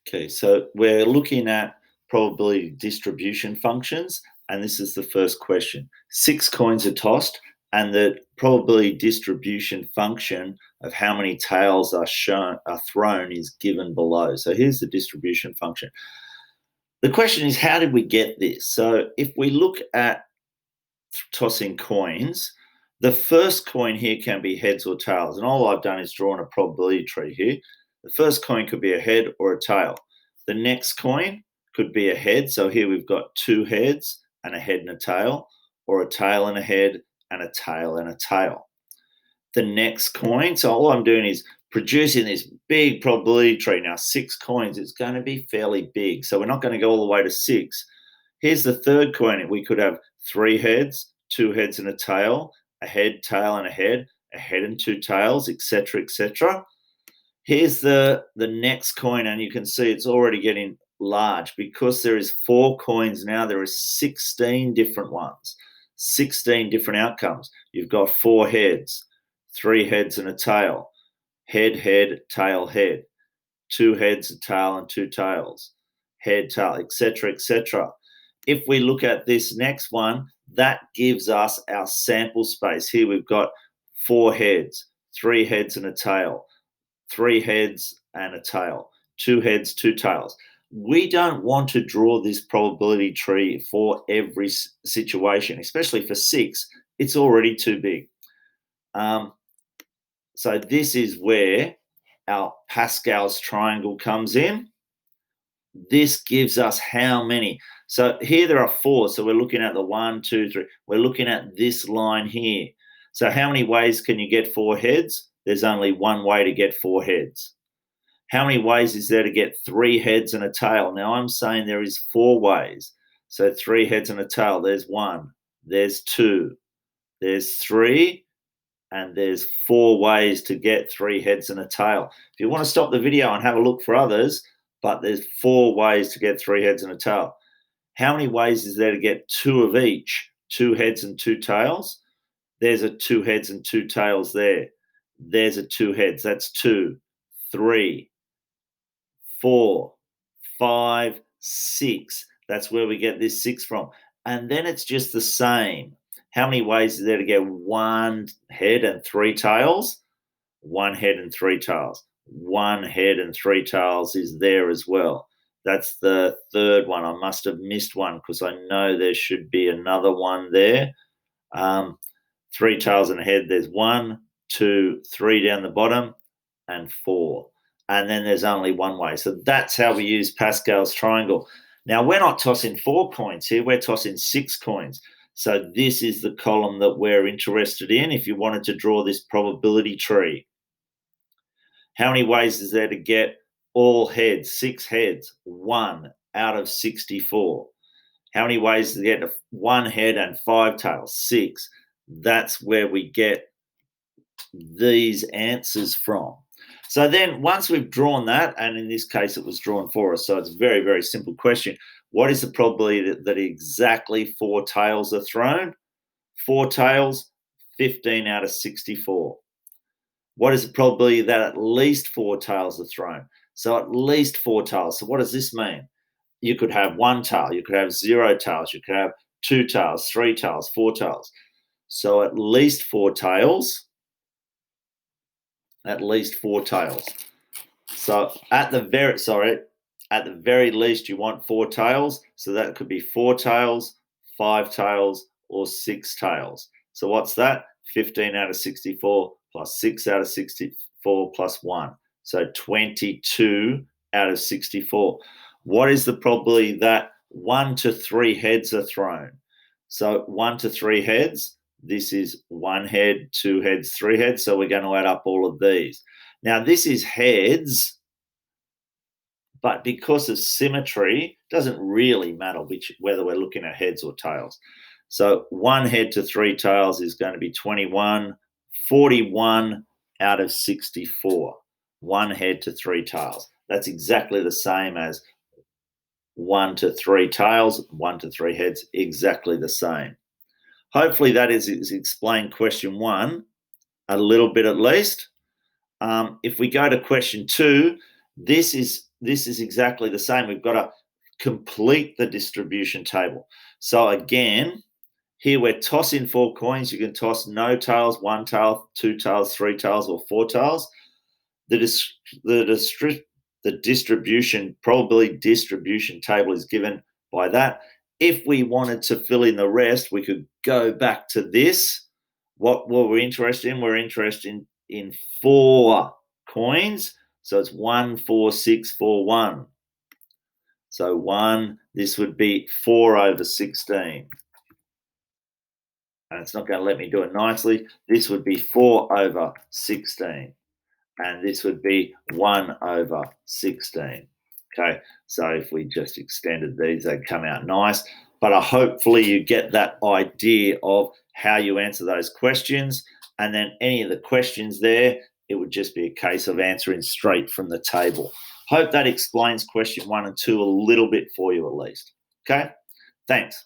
Okay, so we're looking at probability distribution functions, and this is the first question. 6 coins are tossed, and the probability distribution function of how many tails are thrown is given below. So here's the distribution function. The question is, how did we get this? So if we look at tossing coins, the first coin here can be heads or tails, and all I've done is drawn a probability tree here. The first coin could be a head or a tail. The next coin could be a head. So here we've got 2 heads and a head and a tail, or a tail and a head and a tail and a tail. The next coin, so all I'm doing is producing this big probability tree. Now, 6 coins, it's going to be fairly big. So we're not going to go all the way to 6. Here's the third coin. We could have 3 heads, 2 heads and a tail, a head, tail and a head and 2 tails, etc., etc. Here's the next coin, and you can see it's already getting large because there is 4 coins now. There are 16 different ones, 16 different outcomes. You've got 4 heads, 3 heads and a tail, head, head, tail, head, 2 heads, a tail and 2 tails, head, tail, etc., etc. If we look at this next one, that gives us our sample space. Here we've got 4 heads, 3 heads and a tail, 3 heads and a tail, 2 heads, 2 tails. We don't want to draw this probability tree for every situation, especially for 6. It's already too big. So this is where our Pascal's triangle comes in. This gives us how many? So here there are 4. So we're looking at the 1, 2, 3. We're looking at this line here. So how many ways can you get 4 heads? There's only one way to get 4 heads. How many ways is there to get 3 heads and a tail? Now I'm saying there is 4 ways. So 3 heads and a tail. There's 1. There's 2. There's 3. And there's 4 ways to get 3 heads and a tail. If you want to stop the video and have a look for others, but there's 4 ways to get 3 heads and a tail. How many ways is there to get 2 of each? 2 heads and 2 tails. There's a 2 heads and 2 tails there. There's a 2 heads. That's 2, 3, 4, 5, 6. That's where we get this 6 from. And then it's just the same. How many ways is there to get 1 head and 3 tails? 1 head and 3 tails. 1 head and 3 tails is there as well. That's the third one. I must have missed one because I know there should be another one there. 3 tails and a head. There's 1, 2, 3 down the bottom, and 4. And then there's only one way. So that's how we use Pascal's triangle. Now, we're not tossing 4 coins here. We're tossing 6 coins. So this is the column that we're interested in if you wanted to draw this probability tree. How many ways is there to get all heads? 6 heads, 1 out of 64. How many ways to get 1 head and 5 tails? 6. That's where we get these answers from. So then once we've drawn that, and in this case it was drawn for us, so it's a very, very simple question. What is the probability that exactly 4 tails are thrown? 4 tails, 15 out of 64. What is the probability that at least 4 tails are thrown? So at least 4 tails. So what does this mean? You could have 1 tail, you could have 0 tails, you could have 2 tails, 3 tails, 4 tails. So at least 4 tails. At least 4 tails. So at the very least you want 4 tails. So that could be 4 tails, 5 tails, or 6 tails. So what's that? 15 out of 64 plus 6 out of 64 plus 1. So 22 out of 64. What is the probability that 1 to 3 heads are thrown? So 1 to 3 heads. This is 1 head, 2 heads, 3 heads. So we're going to add up all of these. Now, this is heads, but because of symmetry, it doesn't really matter whether we're looking at heads or tails. So 1 head to 3 tails is going to be 21, 41 out of 64. 1 head to 3 tails. That's exactly the same as 1 to 3 tails, 1 to 3 heads, exactly the same. Hopefully that is explained question 1 a little bit at least. If we go to question 2, this is this is exactly the same. We've got to complete the distribution table. So again, here we're tossing 4 coins. You can toss no tails, 1 tail, 2 tails, 3 tails, or 4 tails. The distribution, probability distribution table is given by that. If we wanted to fill in the rest, we could go back to this. What we're interested in, we're interested in 4 coins. So it's 1, 4, 6, 4, 1. So 1, this would be 4 over 16. And it's not going to let me do it nicely. This would be 4 over 16. And this would be 1 over 16. Okay, so if we just extended these, they'd come out nice. But hopefully you get that idea of how you answer those questions. And then any of the questions there, it would just be a case of answering straight from the table. Hope that explains question 1 and 2 a little bit for you at least. Okay, thanks.